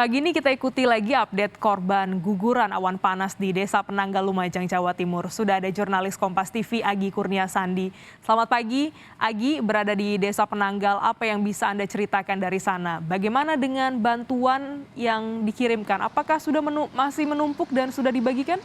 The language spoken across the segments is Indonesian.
Pagi ini kita ikuti lagi update korban guguran awan panas di Desa Penanggal, Lumajang, Jawa Timur. Sudah ada jurnalis Kompas TV Agi Kurnia Sandi. Selamat pagi, Agi berada di Desa Penanggal. Apa yang bisa Anda ceritakan dari sana? Bagaimana dengan bantuan yang dikirimkan? Apakah sudah masih menumpuk dan sudah dibagikan?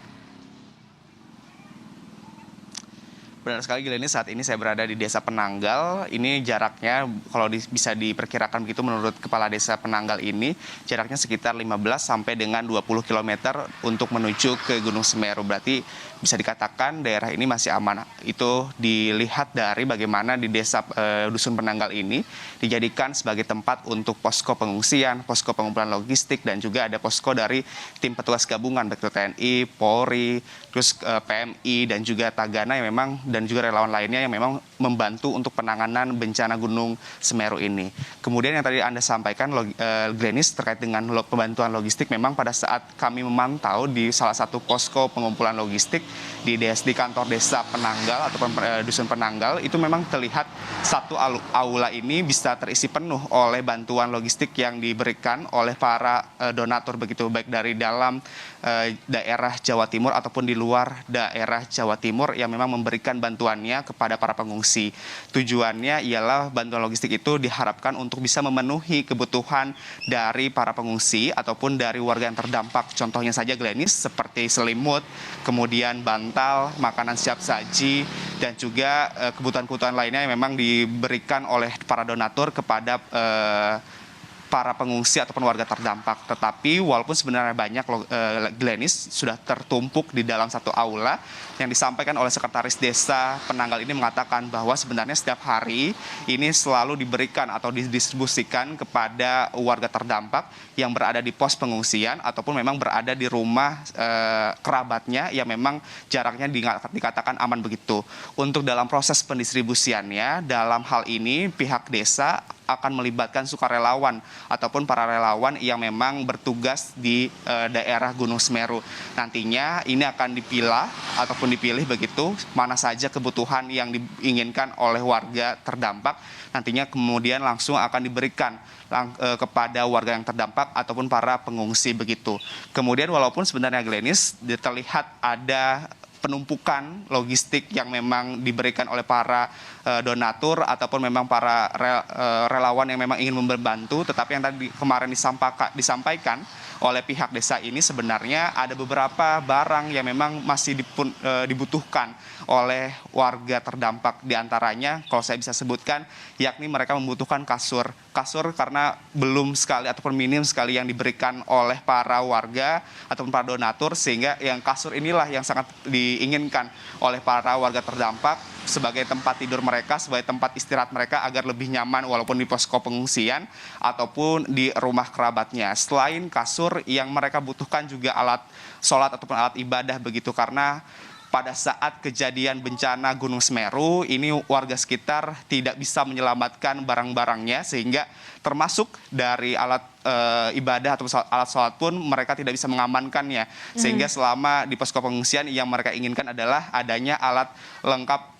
Benar sekali Glenny, saat ini saya berada di Desa Penanggal. Ini jaraknya kalau bisa diperkirakan begitu menurut Kepala Desa Penanggal ini, jaraknya sekitar 15 sampai dengan 20 km untuk menuju ke Gunung Semeru. Berarti bisa dikatakan daerah ini masih aman. Itu dilihat dari bagaimana di Desa Dusun Penanggal ini dijadikan sebagai tempat untuk posko pengungsian, posko pengumpulan logistik, dan juga ada posko dari tim petugas gabungan baik itu TNI, Polri, terus PMI dan juga Tagana yang memang dan juga relawan lainnya yang memang membantu untuk penanganan bencana Gunung Semeru ini. Kemudian yang tadi Anda sampaikan, Glenis, terkait dengan pembantuan logistik, memang pada saat kami memantau di salah satu posko pengumpulan logistik di kantor Desa Penanggal ataupun Dusun Penanggal, itu memang terlihat satu aula ini bisa terisi penuh oleh bantuan logistik yang diberikan oleh para donatur begitu, baik dari dalam daerah Jawa Timur ataupun di luar daerah Jawa Timur yang memang memberikan bantuannya kepada para pengungsi. Tujuannya ialah bantuan logistik itu diharapkan untuk bisa memenuhi kebutuhan dari para pengungsi ataupun dari warga yang terdampak. Contohnya saja Glenis, seperti selimut, kemudian bantal, makanan siap saji, dan juga kebutuhan-kebutuhan lainnya yang memang diberikan oleh para donatur kepada para pengungsi ataupun warga terdampak. Tetapi walaupun sebenarnya banyak Glenis sudah tertumpuk di dalam satu aula, yang disampaikan oleh Sekretaris Desa Penanggal ini mengatakan bahwa sebenarnya setiap hari ini selalu diberikan atau didistribusikan kepada warga terdampak yang berada di pos pengungsian ataupun memang berada di rumah kerabatnya yang memang jaraknya dikatakan aman begitu. Untuk dalam proses pendistribusiannya, dalam hal ini pihak desa akan melibatkan sukarelawan ataupun para relawan yang memang bertugas di daerah Gunung Semeru. Nantinya ini akan dipilah ataupun dipilih begitu mana saja kebutuhan yang diinginkan oleh warga terdampak. Nantinya kemudian langsung akan diberikan kepada warga yang terdampak ataupun para pengungsi begitu. Kemudian walaupun sebenarnya Glenis terlihat ada penumpukan logistik yang memang diberikan oleh para donatur ataupun memang para relawan yang memang ingin membantu, tetapi yang tadi kemarin disampaikan oleh pihak desa ini sebenarnya ada beberapa barang yang memang masih dibutuhkan oleh warga terdampak. Di antaranya kalau saya bisa sebutkan, yakni mereka membutuhkan kasur karena belum sekali ataupun minim sekali yang diberikan oleh para warga ataupun para donatur, sehingga yang kasur inilah yang sangat diinginkan oleh para warga terdampak sebagai tempat tidur mereka, sebagai tempat istirahat mereka agar lebih nyaman walaupun di posko pengungsian ataupun di rumah kerabatnya. Selain kasur, yang mereka butuhkan juga alat sholat ataupun alat ibadah begitu, karena pada saat kejadian bencana Gunung Semeru ini warga sekitar tidak bisa menyelamatkan barang-barangnya, sehingga termasuk dari alat ibadah atau alat sholat pun mereka tidak bisa mengamankannya. Sehingga selama di posko pengungsian yang mereka inginkan adalah adanya alat lengkap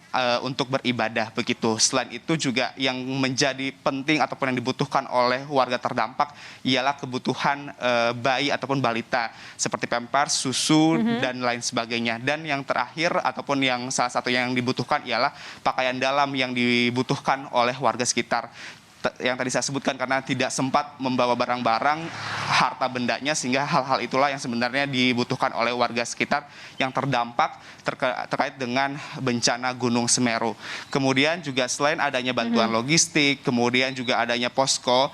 untuk beribadah begitu. Selain itu juga yang menjadi penting ataupun yang dibutuhkan oleh warga terdampak ialah kebutuhan bayi ataupun balita seperti pampers, susu dan lain sebagainya. Dan yang terakhir ataupun yang salah satu yang dibutuhkan ialah pakaian dalam yang dibutuhkan oleh warga sekitar. Yang tadi saya sebutkan, karena tidak sempat membawa barang-barang harta bendanya, sehingga hal-hal itulah yang sebenarnya dibutuhkan oleh warga sekitar yang terdampak terkait dengan bencana Gunung Semeru. Kemudian juga selain adanya bantuan logistik, kemudian juga adanya posko,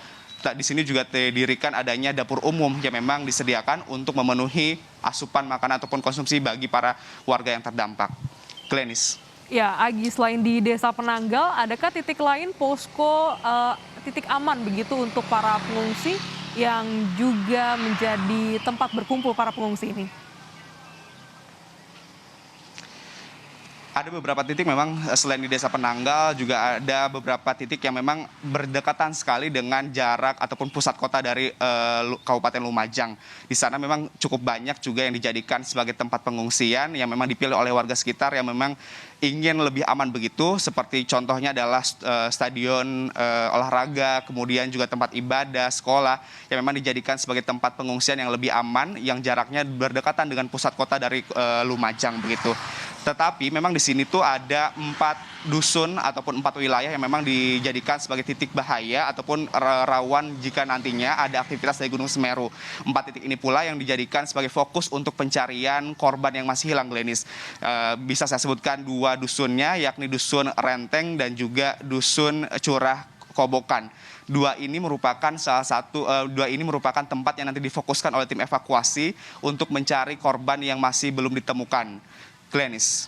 di sini juga didirikan adanya dapur umum yang memang disediakan untuk memenuhi asupan makanan ataupun konsumsi bagi para warga yang terdampak. Glenis. Ya, Agi, selain di Desa Penanggal, adakah titik lain posko titik aman begitu untuk para pengungsi yang juga menjadi tempat berkumpul para pengungsi ini? Ada beberapa titik memang selain di Desa Penanggal juga ada beberapa titik yang memang berdekatan sekali dengan jarak ataupun pusat kota dari Kabupaten Lumajang. Di sana memang cukup banyak juga yang dijadikan sebagai tempat pengungsian yang memang dipilih oleh warga sekitar yang memang ingin lebih aman begitu. Seperti contohnya adalah stadion olahraga, kemudian juga tempat ibadah, sekolah yang memang dijadikan sebagai tempat pengungsian yang lebih aman, yang jaraknya berdekatan dengan pusat kota dari Lumajang begitu. Tetapi memang di sini tuh ada 4 dusun ataupun 4 wilayah yang memang dijadikan sebagai titik bahaya ataupun rawan jika nantinya ada aktivitas dari Gunung Semeru. 4 titik ini pula yang dijadikan sebagai fokus untuk pencarian korban yang masih hilang, Glenis. Bisa saya sebutkan 2 dusunnya, yakni Dusun Renteng dan juga Dusun Curah Kobokan. Dua ini merupakan tempat yang nanti difokuskan oleh tim evakuasi untuk mencari korban yang masih belum ditemukan. Glenis.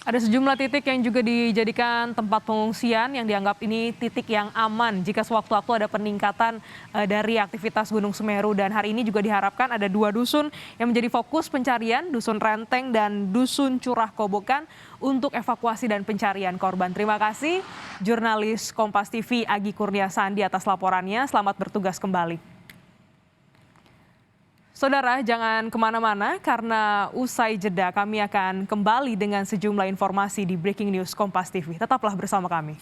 Ada sejumlah titik yang juga dijadikan tempat pengungsian yang dianggap ini titik yang aman jika sewaktu-waktu ada peningkatan dari aktivitas Gunung Semeru. Dan hari ini juga diharapkan ada 2 dusun yang menjadi fokus pencarian, Dusun Renteng dan Dusun Curah Kobokan untuk evakuasi dan pencarian korban. Terima kasih jurnalis Kompas TV Agi Kurniasandi atas laporannya. Selamat bertugas kembali. Saudara, jangan kemana-mana karena usai jeda kami akan kembali dengan sejumlah informasi di Breaking News Kompas TV. Tetaplah bersama kami.